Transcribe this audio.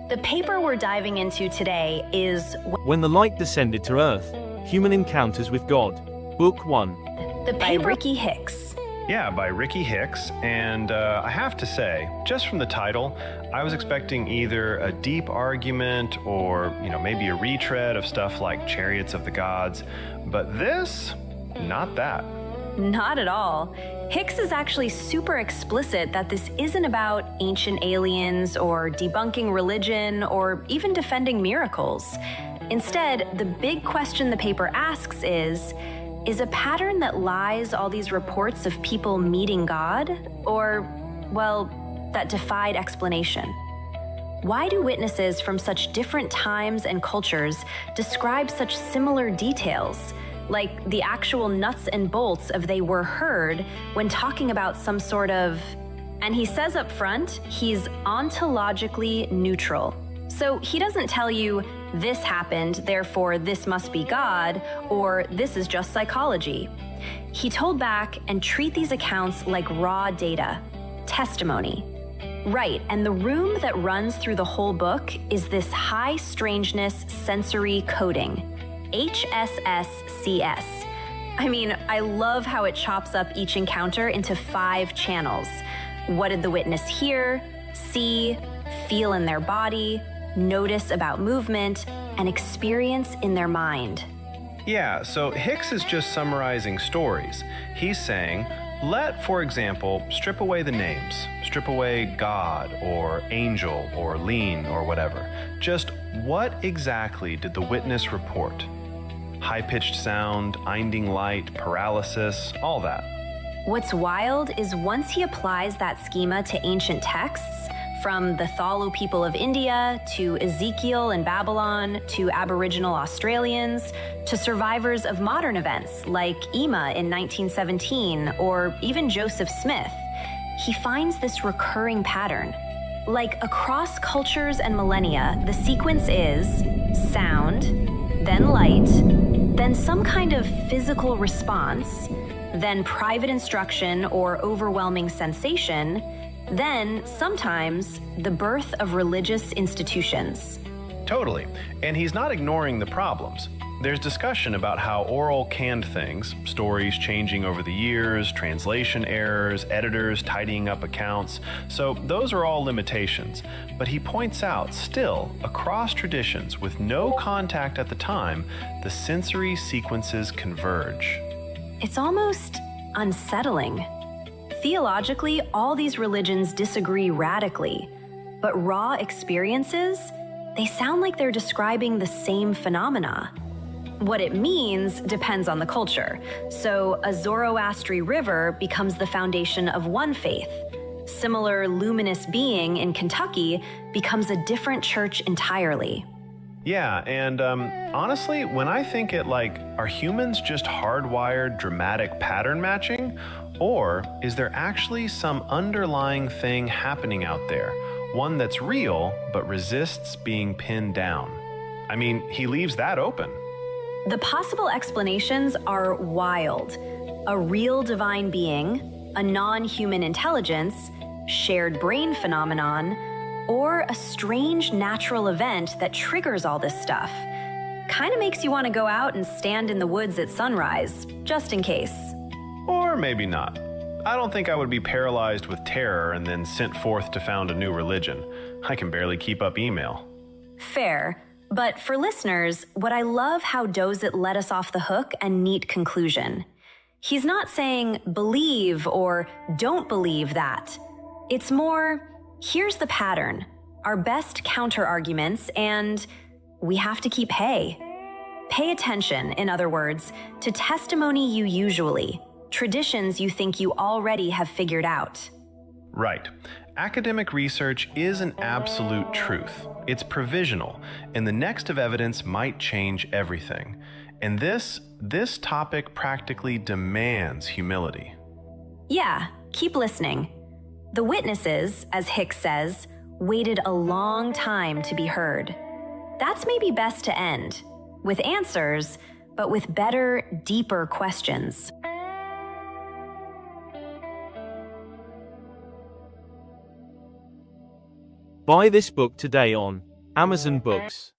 The paper we're diving into today is When the Light Descended to Earth, Human Encounters with God, Book 1. by Ricky Hicks. Yeah, by Ricky Hicks, and I have to say, just from the title, I was expecting either a deep argument or, maybe a retread of stuff like Chariots of the Gods, but this, not that. Not at all. Hicks is actually super explicit that this isn't about ancient aliens or debunking religion or even defending miracles. Instead, the big question the paper asks is a pattern that lies all these reports of people meeting God, or, that defied explanation? Why do witnesses from such different times and cultures describe such similar details, like the actual nuts and bolts of they were heard when talking about some sort of... And he says up front, he's ontologically neutral. So he doesn't tell you, this happened, therefore this must be God, or this is just psychology. He told back and treat these accounts like raw data, testimony. Right, and the room that runs through the whole book is this high strangeness sensory coding, HSSCS. I mean, I love how it chops up each encounter into 5 channels. What did the witness hear, see, feel in their body, notice about movement, and experience in their mind? Yeah, so Hicks is just summarizing stories. He's saying, for example, strip away the names. Strip away God or angel or lean or whatever. Just what exactly did the witness report? High-pitched sound, blinding light, paralysis, all that. What's wild is once he applies that schema to ancient texts, from the Thalo people of India, to Ezekiel in Babylon, to Aboriginal Australians, to survivors of modern events like Ema in 1917, or even Joseph Smith, he finds this recurring pattern. Like across cultures and millennia, the sequence is sound, then light, then some kind of physical response, then private instruction or overwhelming sensation, then, sometimes, the birth of religious institutions. Totally. And he's not ignoring the problems. There's discussion about how oral canned things, stories changing over the years, translation errors, editors tidying up accounts, so those are all limitations. But he points out, still, across traditions with no contact at the time, the sensory sequences converge. It's almost unsettling. Theologically, all these religions disagree radically, but raw experiences, they sound like they're describing the same phenomena. What it means depends on the culture. So a Zoroastrian river becomes the foundation of one faith. Similar luminous being in Kentucky becomes a different church entirely. Yeah, and honestly, when I think it are humans just hardwired dramatic pattern matching? Or is there actually some underlying thing happening out there, one that's real but resists being pinned down? I mean, he leaves that open. The possible explanations are wild. A real divine being, a non-human intelligence, shared brain phenomenon, or a strange natural event that triggers all this stuff. Kind of makes you want to go out and stand in the woods at sunrise, just in case. Or maybe not. I don't think I would be paralyzed with terror and then sent forth to found a new religion. I can barely keep up email. Fair. But for listeners, what I love how Dozit let us off the hook and neat conclusion. He's not saying believe or don't believe that. It's more, here's the pattern, our best counter-arguments, and we have to keep Pay attention, in other words, to testimony you usually, traditions you think you already have figured out. Right. Academic research is an absolute truth. It's provisional, and the next of evidence might change everything. And this topic practically demands humility. Yeah, keep listening. The witnesses, as Hicks says, waited a long time to be heard. That's maybe best to end, with answers, but with better, deeper questions. Buy this book today on Amazon Books.